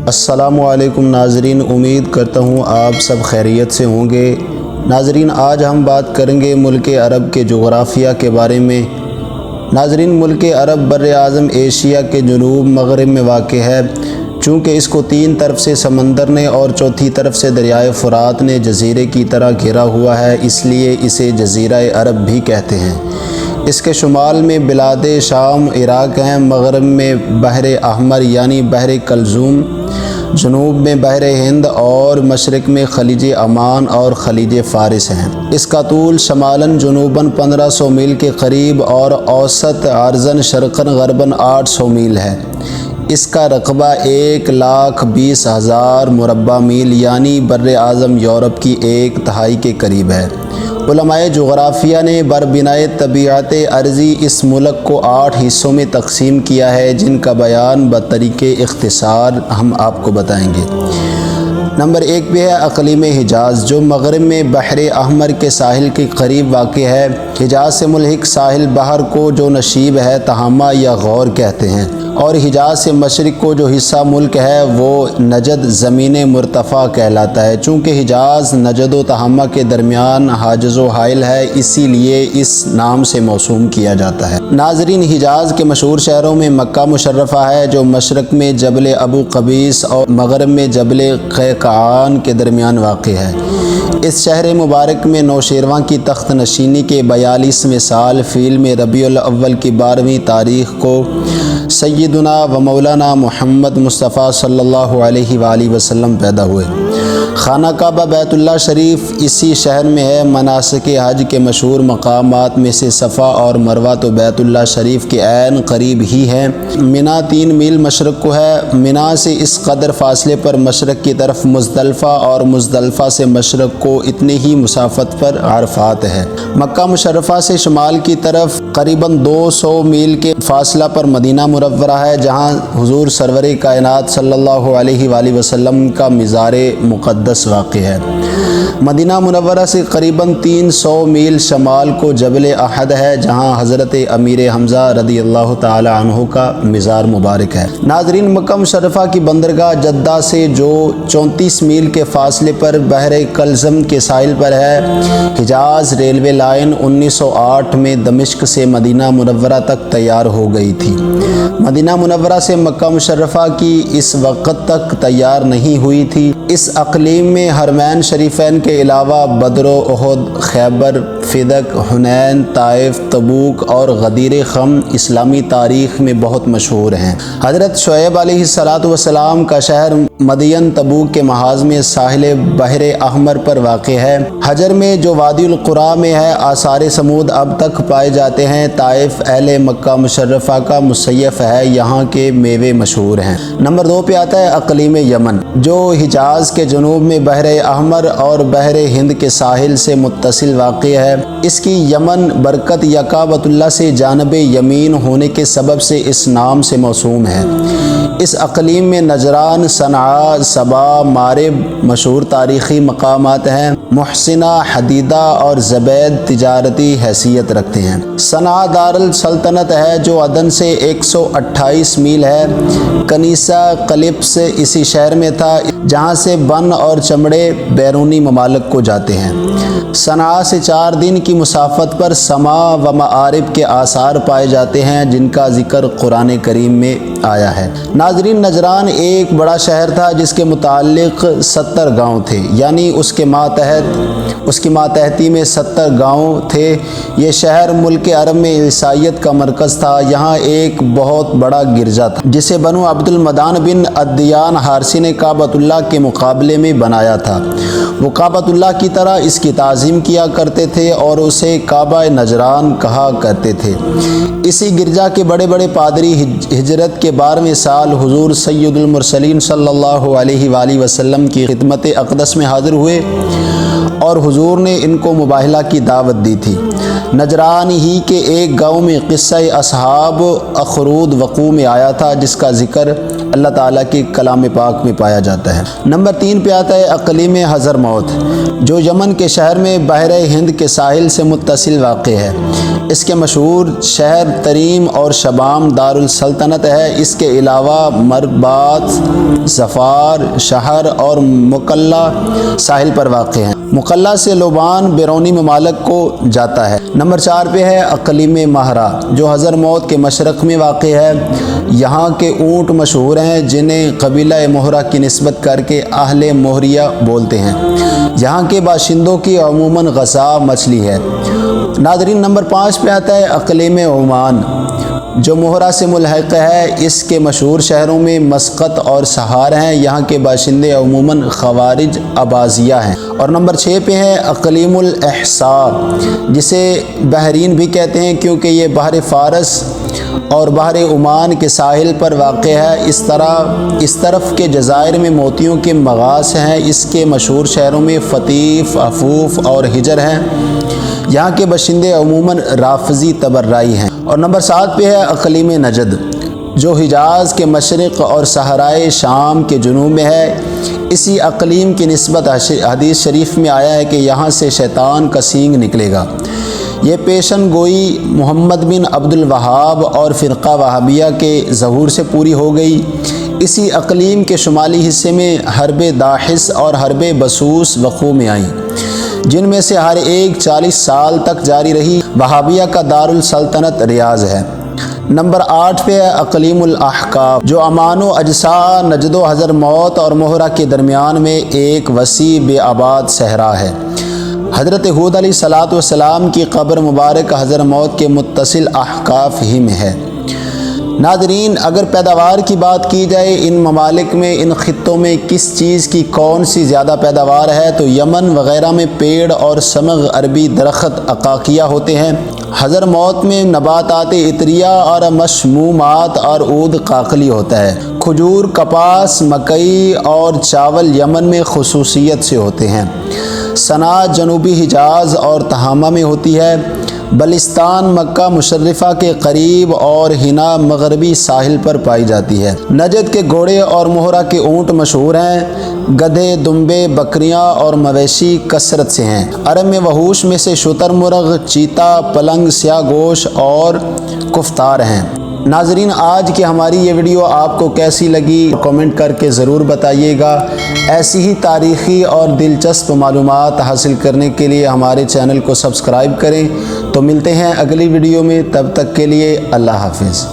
السلام علیکم ناظرین، امید کرتا ہوں آپ سب خیریت سے ہوں گے۔ ناظرین، آج ہم بات کریں گے ملک عرب کے جغرافیہ کے بارے میں۔ ناظرین، ملک عرب بر اعظم ایشیا کے جنوب مغرب میں واقع ہے۔ چونکہ اس کو 3 طرف سے سمندر نے اور چوتھی طرف سے دریائے فرات نے جزیرے کی طرح گھیرا ہوا ہے، اس لیے اسے جزیرہ عرب بھی کہتے ہیں۔ اس کے شمال میں بلاد شام عراق ہیں، مغرب میں بحر احمر یعنی بحر کلزوم، جنوب میں بحر ہند اور مشرق میں خلیج عمان اور خلیج فارس ہیں۔ اس کا طول شمالاً جنوباً 1500 میل کے قریب اور اوسط عرضاً شرقاً غرباً 800 میل ہے۔ اس کا رقبہ 1,20,000 مربع میل یعنی بر اعظم یورپ کی 1/3 کے قریب ہے۔ علماء جغرافیہ نے بربنائے طبیعت ارضی اس ملک کو 8 حصوں میں تقسیم کیا ہے، جن کا بیان بطریق اختصار ہم آپ کو بتائیں گے۔ نمبر 1 پہ ہے اقلیم حجاز، جو مغرب میں بحر احمر کے ساحل کے قریب واقع ہے۔ حجاز سے ملحق ساحل بحر کو جو نشیب ہے تہامہ یا غور کہتے ہیں، اور حجاز سے مشرق کو جو حصہ ملک ہے وہ نجد زمین مرتفع کہلاتا ہے۔ چونکہ حجاز نجد و تہامہ کے درمیان حاجز و حائل ہے، اسی لیے اس نام سے موسوم کیا جاتا ہے۔ ناظرین، حجاز کے مشہور شہروں میں مکہ مشرفہ ہے، جو مشرق میں جبل ابو قبیس اور مغرب میں جبل قیقعان کے درمیان واقع ہے۔ اس شہر مبارک میں نوشیروان کی تخت نشینی کے 42ویں سال فیل میں ربیع الاول کی 12ویں تاریخ کو سیدنا و مولانا محمد مصطفیٰ صلی اللہ علیہ وآلہ وسلم پیدا ہوئے۔ خانہ کعبہ بیت اللہ شریف اسی شہر میں ہے۔ مناسک حج کے مشہور مقامات میں سے صفا اور مروہ تو بیت اللہ شریف کے عین قریب ہی ہیں۔ منا 3 میل مشرق کو ہے۔ منا سے اس قدر فاصلے پر مشرق کی طرف مزدلفہ اور مزدلفہ سے مشرق کو اتنی ہی مسافت پر عرفات ہے۔ مکہ مشرفہ سے شمال کی طرف قریباً 200 میل کے فاصلہ پر مدینہ منورہ ہے، جہاں حضور سرور کائنات صلی اللہ علیہ وآلہ وسلم کا مزار مقدس واقع ہے۔ مدینہ منورہ سے قریباً 300 میل شمال کو جبل احد ہے، جہاں حضرت امیر حمزہ رضی اللہ تعالی عنہ کا مزار مبارک ہے۔ ناظرین، مکہ مشرفہ کی بندرگاہ جدہ سے جو 34 میل کے فاصلے پر بحر کلزم کے ساحل پر ہے۔ حجاز ریلوے لائن 1908 میں دمشق سے مدینہ منورہ تک تیار ہو گئی تھی۔ مدینہ منورہ سے مکہ مشرفہ کی اس وقت تک تیار نہیں ہوئی تھی۔ اس اقلیم میں حرمین شریفین کے علاوہ بدر و احد، خیبر، فدق، حنین، طائف، تبوک اور غدیر خم اسلامی تاریخ میں بہت مشہور ہیں۔ حضرت شعیب علیہ السلام کا شہر مدین تبوک کے محاذ میں ساحل بحر احمر پر واقع ہے۔ حجر میں جو وادی القریٰ میں ہے آثار سمود اب تک پائے جاتے ہیں۔ طائف اہل مکہ مشرفہ کا مصیف ہے، یہاں کے میوے مشہور ہیں۔ نمبر 2 پہ آتا ہے اقلیم یمن، جو حجاز کے جنوب میں بحر احمر اور بحر ہند کے ساحل سے متصل واقع ہے۔ اس کی یمن برکت یا کعبۃ اللہ سے جانب یمین ہونے کے سبب سے اس نام سے موسوم ہے۔ اس اقلیم میں نجران، صنعاء، سبا، مارب مشہور تاریخی مقامات ہیں۔ محسنہ، حدیدہ اور زبید تجارتی حیثیت رکھتے ہیں۔ صنعاء دارالسلطنت ہے، جو عدن سے 128 میل ہے۔ کنیسہ قلپس اسی شہر میں تھا، جہاں سے بن اور چمڑے بیرونی ممالک کو جاتے ہیں۔ صنعاء سے 4 دن کی مسافت پر سما و معارب کے آثار پائے جاتے ہیں، جن کا ذکر قرآن کریم میں آیا ہے۔ ناظرین، نجران ایک بڑا شہر تھا جس کے متعلق 70 گاؤں تھے، یعنی اس کی ماتحتی میں 70 گاؤں تھے۔ یہ شہر ملک عرب میں عیسائیت کا مرکز تھا۔ یہاں ایک بہت بڑا گرجا تھا جسے بنو عبد المدان بن عدیان حارثی نے کعبۃ اللہ کے مقابلے میں بنایا تھا۔ وہ کعبۃ اللہ کی طرح اس کی تعظیم کیا کرتے تھے اور اسے کعبہ نجران کہا کرتے تھے۔ اسی گرجا کے بڑے بڑے پادری ہجرت کے 12ویں سال حضور سید المرسلین صلی اللہ علیہ وآلہ وسلم کی خدمت اقدس میں حاضر ہوئے اور حضور نے ان کو مباہلہ کی دعوت دی تھی۔ نجران ہی کے ایک گاؤں میں قصہ اصحاب اخرود وقوع میں آیا تھا، جس کا ذکر اللہ تعالیٰ کے کلام پاک میں پایا جاتا ہے۔ نمبر 3 پہ آتا ہے اقلیم حضرموت، جو یمن کے شہر میں بحر ہند کے ساحل سے متصل واقع ہے۔ اس کے مشہور شہر تریم اور شبام دارالسلطنت ہے۔ اس کے علاوہ مربات، ظفار، شہر اور مقلہ ساحل پر واقع ہیں۔ مقلہ سے لوبان بیرونی ممالک کو جاتا ہے۔ نمبر 4 پہ ہے اقلیم مہرہ، جو حضرموت کے مشرق میں واقع ہے۔ یہاں کے اونٹ مشہور ہیں جنہیں قبیلہ مہرہ کی نسبت کر کے اہل مہریہ بولتے ہیں۔ یہاں کے باشندوں کی عموماً غذا مچھلی ہے۔ ناظرین، نمبر 5 پہ آتا ہے اقلیم عمان، جو مہرہ سے ملحق ہے۔ اس کے مشہور شہروں میں مسقط اور سہار ہیں۔ یہاں کے باشندے عموماً خوارج اباضیہ ہیں۔ اور نمبر 6 پہ ہے اقلیم الاحساء، جسے بحرین بھی کہتے ہیں کیونکہ یہ بحر فارس اور بحر عمان کے ساحل پر واقع ہے۔ اس طرف کے جزائر میں موتیوں کے مغاز ہیں۔ اس کے مشہور شہروں میں فتیف، افوف اور حجر ہیں۔ یہاں کے باشندے عموماً رافضی تبرعی ہیں۔ اور نمبر 7 پہ ہے اقلیم نجد، جو حجاز کے مشرق اور صحرائے شام کے جنوب میں ہے۔ اسی اقلیم کی نسبت حدیث شریف میں آیا ہے کہ یہاں سے شیطان کا سینگ نکلے گا۔ یہ پیشن گوئی محمد بن عبد الوہاب اور فرقہ وہابیہ کے ظہور سے پوری ہو گئی۔ اسی اقلیم کے شمالی حصے میں حرب داحس اور حرب بسوس وقوع میں آئیں، جن میں سے ہر ایک 40 سال تک جاری رہی۔ وہابیہ کا دارالسلطنت ریاض ہے۔ نمبر 8 پہ ہے اقلیم الاحقاف، جو امان و اجسا، نجد و حضرموت اور مہرہ کے درمیان میں ایک وسیع بے آباد صحرا ہے۔ حضرت ہود علیہ السلام کی قبر مبارک حضرموت کے متصل احقاف ہی میں ہے۔ ناظرین، اگر پیداوار کی بات کی جائے ان ممالک میں، ان خطوں میں کس چیز کی کون سی زیادہ پیداوار ہے تو یمن وغیرہ میں پیڑ اور سمغ عربی درخت عقاقیہ ہوتے ہیں۔ حضرموت میں نباتات عطریہ اور مشمومات اور عود قاقلی ہوتا ہے۔ کھجور، کپاس، مکئی اور چاول یمن میں خصوصیت سے ہوتے ہیں۔ صنعت جنوبی حجاز اور تہامہ میں ہوتی ہے۔ بلستان مکہ مشرفہ کے قریب اور ہنا مغربی ساحل پر پائی جاتی ہے۔ نجد کے گھوڑے اور مہرہ کے اونٹ مشہور ہیں۔ گدھے، دمبے، بکریاں اور مویشی کثرت سے ہیں۔ عرب میں وحوش میں سے شتر مرغ، چیتا، پلنگ، سیاہ گوش اور کفتار ہیں۔ ناظرین، آج کی ہماری یہ ویڈیو آپ کو کیسی لگی کامنٹ کر کے ضرور بتائیے گا۔ ایسی ہی تاریخی اور دلچسپ معلومات حاصل کرنے کے لیے ہمارے چینل کو سبسکرائب کریں۔ تو ملتے ہیں اگلی ویڈیو میں، تب تک کے لیے اللہ حافظ۔